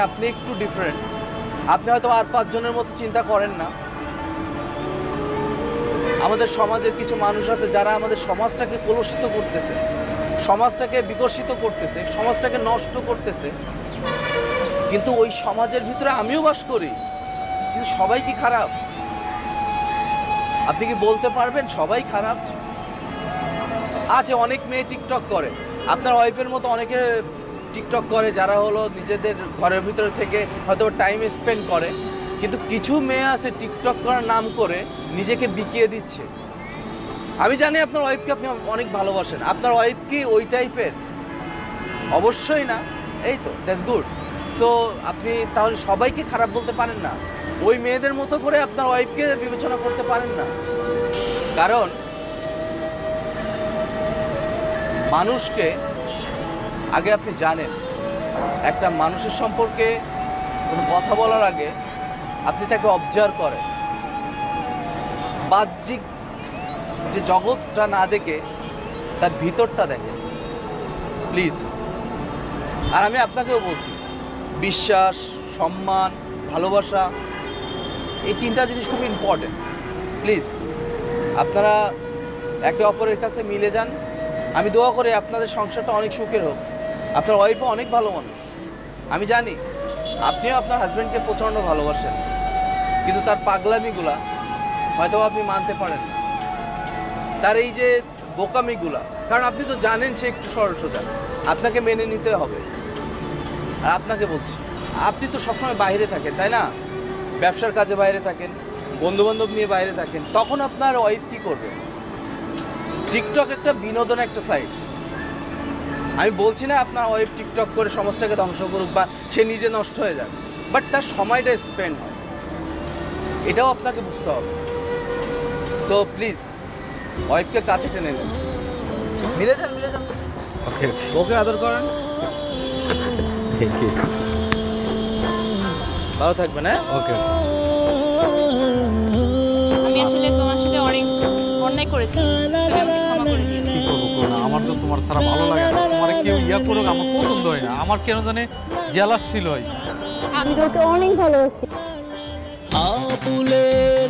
আপনি একটু ডিফারেন্ট। আপনি হয়তো আর 5 জনের মতো চিন্তা করেন না। আমাদের সমাজের কিছু মানুষ আছে যারা আমাদের সমাজটাকে কলুষিত করতেছে, সমাজটাকে বিকশিত করতেছে, সমাজটাকে নষ্ট করতেছে। কিন্তু ওই সমাজের ভিতরে আমিও বাস করি, কিন্তু সবাই কি খারাপ? আপনি কি বলতে পারবেন সবাই খারাপ? আছে অনেক মেয়ে টিকটক করে, আপনার ওয়াইফের মতো অনেকে টিকটক করে যারা হলো নিজেদের ঘরের ভিতরে থেকে হয়তো টাইম স্পেন্ড করে, কিন্তু কিছু মেয়ে আছে টিকটক করার নাম করে নিজেকে বিকিয়ে দিচ্ছে। আমি জানি আপনার ওয়াইফকে আপনি অনেক ভালোবাসেন, আপনার ওয়াইফ কি ওই টাইপের? অবশ্যই না। এই তো দ্যাটস গুড। সো আপনি তাহলে সবাইকে খারাপ বলতে পারেন না, ওই মেয়েদের মতো করে আপনার ওয়াইফকে বিবেচনা করতে পারেন না। কারণ মানুষকে আগে আপনি জানেন, একটা মানুষের সম্পর্কে কোনো কথা বলার আগে আপনি তাকে অবজার্ভ করেন, বাহ্যিক যে জগৎটা না দেখে তার ভিতরটা দেখেন প্লিজ। আর আমি আপনাকেও বলছি, বিশ্বাস, সম্মান, ভালোবাসা, এই 3টা জিনিস খুব ইম্পর্টেন্ট। প্লিজ আপনারা একে অপরের কাছে মিলে যান। আমি দোয়া করি আপনাদের সংসারটা অনেক সুখের হোক। আপনার ওয়াইফও অনেক ভালো মানুষ, আমি জানি আপনিও আপনার হাজব্যান্ডকে প্রচণ্ড ভালোবাসেন, কিন্তু তার পাগলামিগুলা হয়তো আপনি মানতে পারেন না, তার এই যে বোকামিগুলা, কারণ আপনি তো জানেন সে একটু সরল সোজা, আপনাকে মেনে নিতে হবে। আর আপনাকে বলছি, আপনি তো সবসময় বাইরে থাকেন, তাই না? ব্যবসার কাজে বাইরে থাকেন, বন্ধুবান্ধব নিয়ে বাইরে থাকেন, তখন আপনার ওয়াইফ কী করবে? টিকটক একটা বিনোদন, একটা সাইট। আমি বলছি না আপনার ওয়াইফ টিকটক করে সমাজটাকে ধ্বংস করুক বা সে নিজে নষ্ট হয়ে যাক, বাট তার সময়টা স্পেন্ড হয়, এটাও আপনাকে বুঝতে হবে। সো প্লিজ ওয়াইফকে কাছে টেনে নেন, মিলে যান, মিলে যান। ওকে, ওকে আদর করেন। ভালো থাকবেন। হ্যাঁ, ওকে। আমি আসলে তোমার সাথে অনেক অন্যায় করেছি, ক্ষমা করে দিও। কি করবো করো না, আমার তো তোমার ছাড়া ভালো লাগে না। তোমার কেউ ইয়া করুক আমার পছন্দ হয় না, আমার কেন জানে জেলাস ছিল হয়। আমি তোকে অনেক ভালোবাসি। আপুলের